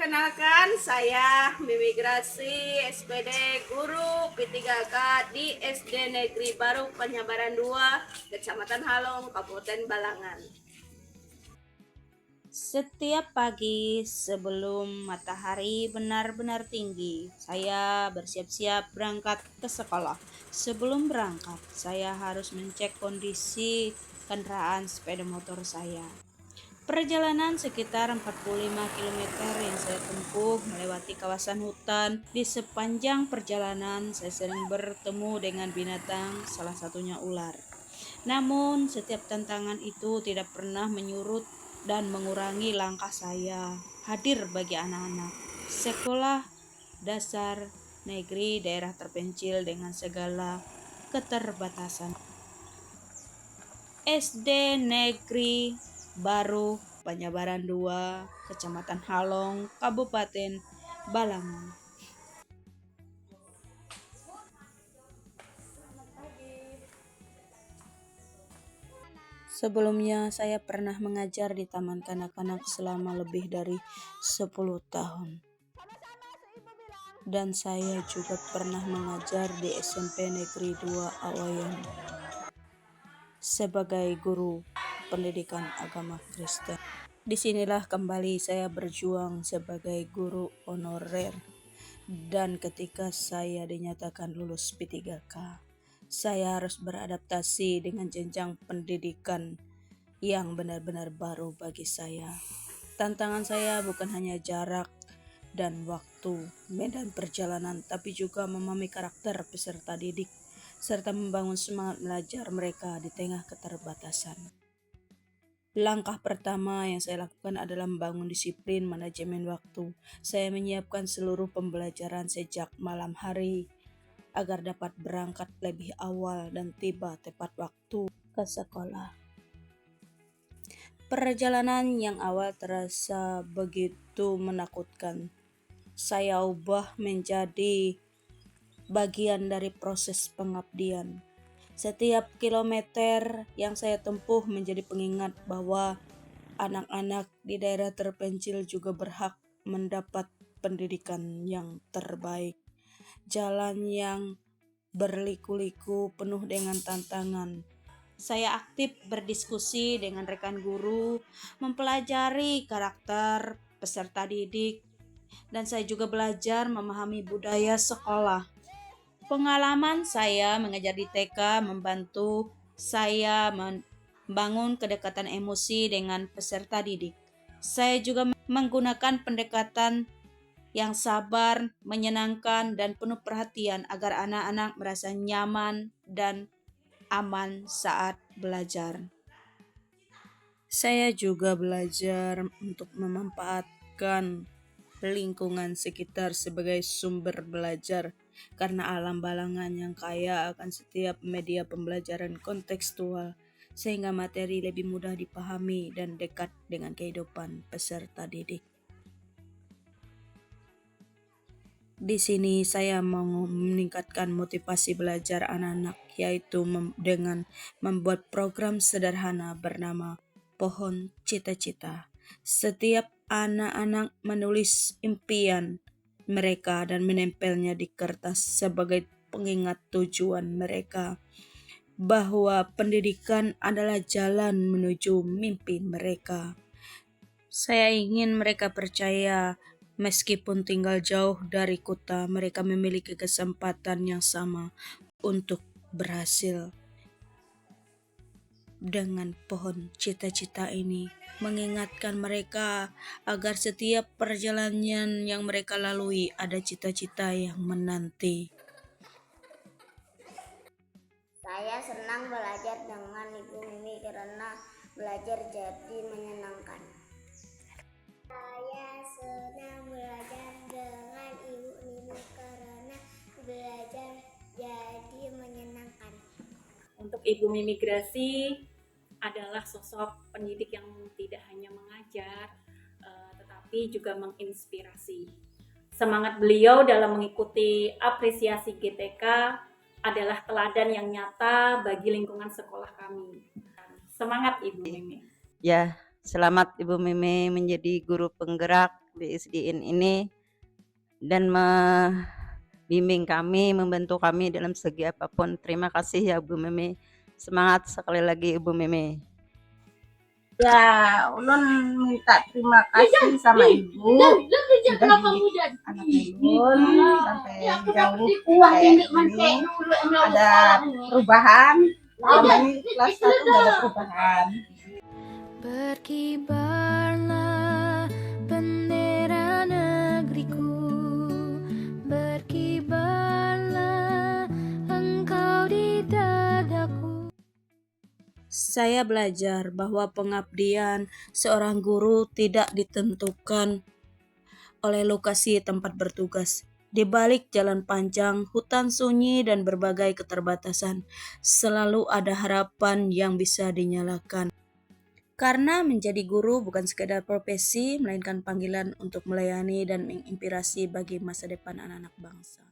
Perkenalkan, saya Mimigrasi SPD Guru P3K di SD Negeri Baru Penyabaran 2, Kecamatan Halong, Kabupaten Balangan. Setiap pagi sebelum matahari benar-benar tinggi, saya bersiap-siap berangkat ke sekolah. Sebelum berangkat, saya harus mengecek kondisi kendaraan sepeda motor saya. Perjalanan sekitar 45 km yang saya tempuh melewati kawasan hutan. Di sepanjang perjalanan, saya sering bertemu dengan binatang, salah satunya ular. Namun, setiap tantangan itu tidak pernah menyurut dan mengurangi langkah saya hadir bagi anak-anak sekolah dasar negeri daerah terpencil dengan segala keterbatasan. SD Negeri Baru Penyabaran 2, Kecamatan Halong, Kabupaten Balangan. Sebelumnya saya pernah mengajar di Taman Kanak-kanak selama lebih dari 10 tahun. Dan saya juga pernah mengajar di SMP Negeri 2 Awayan sebagai guru pendidikan agama Kristen. Disinilah kembali saya berjuang sebagai guru honorer. Dan ketika saya dinyatakan lulus P3K, saya harus beradaptasi dengan jenjang pendidikan yang benar-benar baru bagi saya. Tantangan saya bukan hanya jarak dan waktu, medan perjalanan, tapi juga memahami karakter peserta didik serta membangun semangat belajar mereka di tengah keterbatasan. Langkah pertama yang saya lakukan adalah membangun disiplin manajemen waktu. Saya menyiapkan seluruh pembelajaran sejak malam hari agar dapat berangkat lebih awal dan tiba tepat waktu ke sekolah. Perjalanan yang awal terasa begitu menakutkan. Saya ubah menjadi bagian dari proses pengabdian. Setiap kilometer yang saya tempuh menjadi pengingat bahwa anak-anak di daerah terpencil juga berhak mendapat pendidikan yang terbaik. Jalan yang berliku-liku penuh dengan tantangan. Saya aktif berdiskusi dengan rekan guru, mempelajari karakter peserta didik, dan saya juga belajar memahami budaya sekolah. Pengalaman saya mengajar di TK membantu saya membangun kedekatan emosi dengan peserta didik. Saya juga menggunakan pendekatan yang sabar, menyenangkan, dan penuh perhatian agar anak-anak merasa nyaman dan aman saat belajar. Saya juga belajar untuk memanfaatkan lingkungan sekitar sebagai sumber belajar karena alam Balangan yang kaya akan setiap media pembelajaran kontekstual sehingga materi lebih mudah dipahami dan dekat dengan kehidupan peserta didik. Di sini saya mau meningkatkan motivasi belajar anak-anak yaitu dengan membuat program sederhana bernama Pohon Cita-Cita. Setiap anak-anak menulis impian mereka dan menempelnya di kertas sebagai pengingat tujuan mereka bahwa pendidikan adalah jalan menuju mimpi mereka. Saya ingin mereka percaya meskipun tinggal jauh dari kota, mereka memiliki kesempatan yang sama untuk berhasil. Dengan pohon cita-cita ini mengingatkan mereka agar setiap perjalanan yang mereka lalui ada cita-cita yang menanti. Saya senang belajar dengan Ibu Mimi karena belajar jadi menyenangkan. Saya senang belajar dengan Ibu Mimi karena belajar jadi menyenangkan. Untuk Ibu Mimigrasi adalah sosok pendidik yang tidak hanya mengajar, tetapi juga menginspirasi. Semangat beliau dalam mengikuti apresiasi GTK adalah teladan yang nyata bagi lingkungan sekolah kami. Semangat Ibu Mimi. Ya, selamat Ibu Mimi menjadi guru penggerak BSDN ini dan membimbing kami, membantu kami dalam segi apapun. Terima kasih ya Bu Meme. Semangat sekali lagi Ibu Meme. Ya, ulun minta terima kasih sama ibu sudah didik anak ulun sampai jauh kayak ini. Ada perubahan, selama ini kelas 1 nggak ada perubahan. Berkibarlah bendera negeriku, berkibarlah engkau di dadaku. Saya belajar bahwa pengabdian seorang guru tidak ditentukan oleh lokasi tempat bertugas. Di balik jalan panjang, hutan sunyi, dan berbagai keterbatasan, selalu ada harapan yang bisa dinyalakan. Karena menjadi guru bukan sekedar profesi, melainkan panggilan untuk melayani dan menginspirasi bagi masa depan anak-anak bangsa.